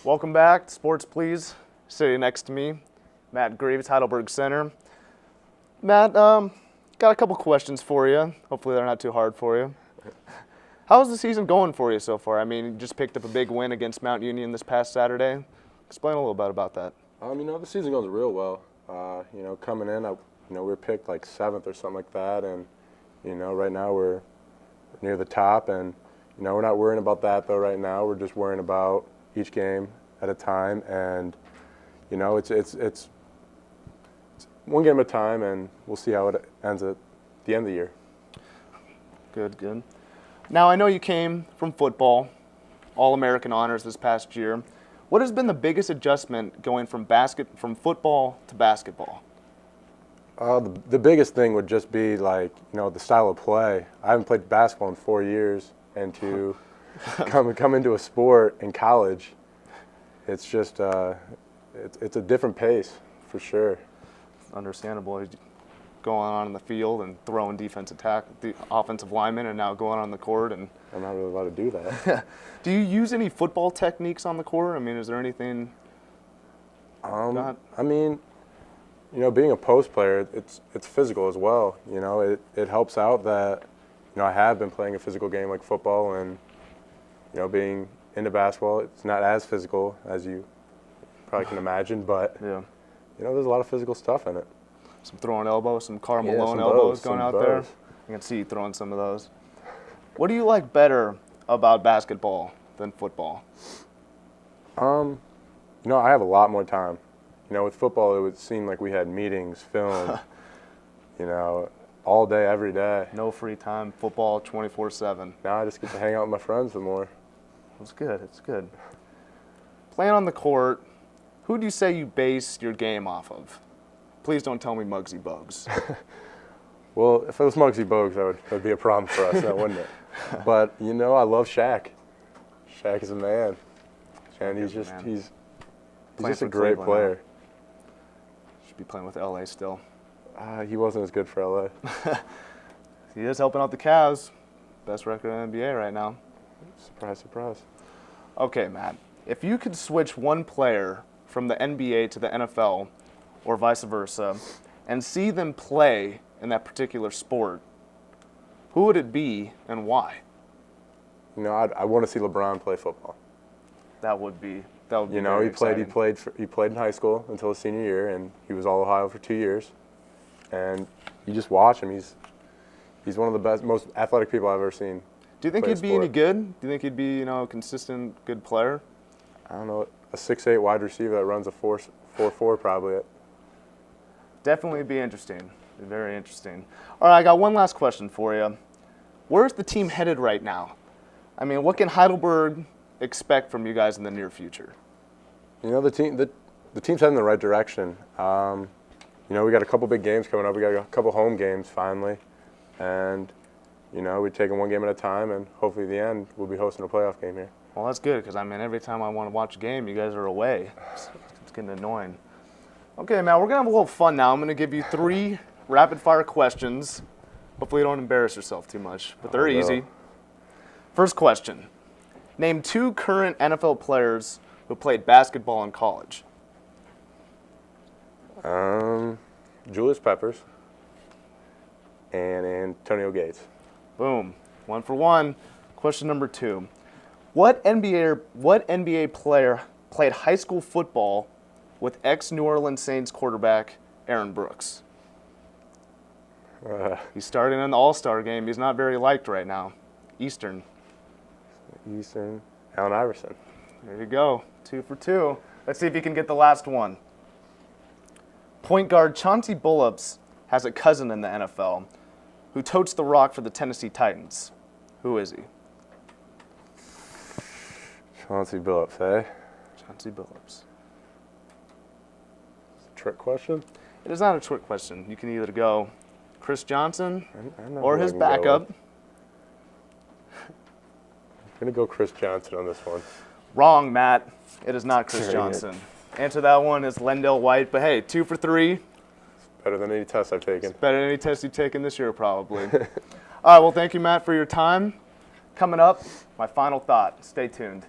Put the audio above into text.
Welcome back, Sports Please. Sitting next to me, Matt Grieves, Heidelberg Center. Matt, got a couple questions for you. Hopefully they're not too hard for you. How's the season going for you so far? I mean, you just picked up a big win against Mount Union this past Saturday. Explain a little bit about that. The season goes real well. Coming in, we were picked like 7th or something like that, and right now we're near the top, and we're not worrying about that though right now. We're just worrying about each game at a time, and it's one game at a time, and we'll see how it ends at the end of the year. Good. Now, I know you came from football, All-American honors this past year. What has been the biggest adjustment going from football to basketball? The biggest thing would just be the style of play. I haven't played basketball in 4 years, and to come into a sport in college, it's just it's a different pace for sure. Understandable. Going on in the field and throwing the offensive linemen, and now going on the court. And I'm not really allowed to do that. Do you use any football techniques on the court? I mean, is there anything? Being a post player, it's physical as well. It helps out that I have been playing a physical game like football, and being into basketball, it's not as physical as you probably can imagine, but yeah, there's a lot of physical stuff in it. Some throwing elbows, some Karl Malone some elbows bows, going some out bows. there. I can see you throwing some of those. What do you like better about basketball than football? I have a lot more time. With football, it would seem like we had meetings, film, all day, every day. No free time, football 24/7. Now I just get to hang out with my friends more. It's good. Playing on the court, who do you say you base your game off of? Please don't tell me Muggsy Bogues. Well, if it was Muggsy Bogues, that would be a problem for us, now, wouldn't it? But, I love Shaq. Shaq is a man. And he's just a great player. Should be playing with LA still. He wasn't as good for LA. He is helping out the Cavs. Best record in the NBA right now. Surprise, surprise. Okay, Matt. If you could switch one player from the NBA to the NFL, or vice versa, and see them play in that particular sport, who would it be and why? I want to see LeBron play football. That would be he played in high school until his senior year, and he was all Ohio for 2 years. And you just watch him; he's one of the best, most athletic people I've ever seen. Do you think he'd be any good? Do you think he'd be a consistent good player? I don't know, a 6'8" wide receiver that runs a 4.4 probably. Definitely be interesting. Be very interesting. All right, I got one last question for you. Where's the team headed right now? I mean, what can Heidelberg expect from you guys in the near future? The team's heading in the right direction. We got a couple big games coming up. We got a couple home games finally, and we're taking one game at a time, and hopefully at the end we'll be hosting a playoff game here. Well, that's good, because every time I want to watch a game, you guys are away. It's getting annoying. Okay, Matt, we're going to have a little fun now. I'm going to give you 3 rapid-fire questions. Hopefully you don't embarrass yourself too much, but they're easy. First question. Name 2 current NFL players who played basketball in college. Julius Peppers and Antonio Gates. Boom. 1 for 1. Question number 2. What NBA player played high school football with ex-New Orleans Saints quarterback Aaron Brooks? He's starting in the All-Star game. He's not very liked right now. Eastern. Allen Iverson. There you go. 2 for 2. Let's see if you can get the last one. Point guard Chauncey Billups has a cousin in the NFL who totes the rock for the Tennessee Titans. Who is he? Chauncey Billups, eh? Chauncey Billups. Trick question? It is not a trick question. You can either go Chris Johnson I know or who I his can go backup. with. I'm going to go Chris Johnson on this one. Wrong, Matt. It is not Chris Dang Johnson. Answer that one is Lendell White. But hey, 2 for 3. It's better than any test I've taken. It's better than any test you've taken this year, probably. All right, well, thank you, Matt, for your time. Coming up, my final thought. Stay tuned.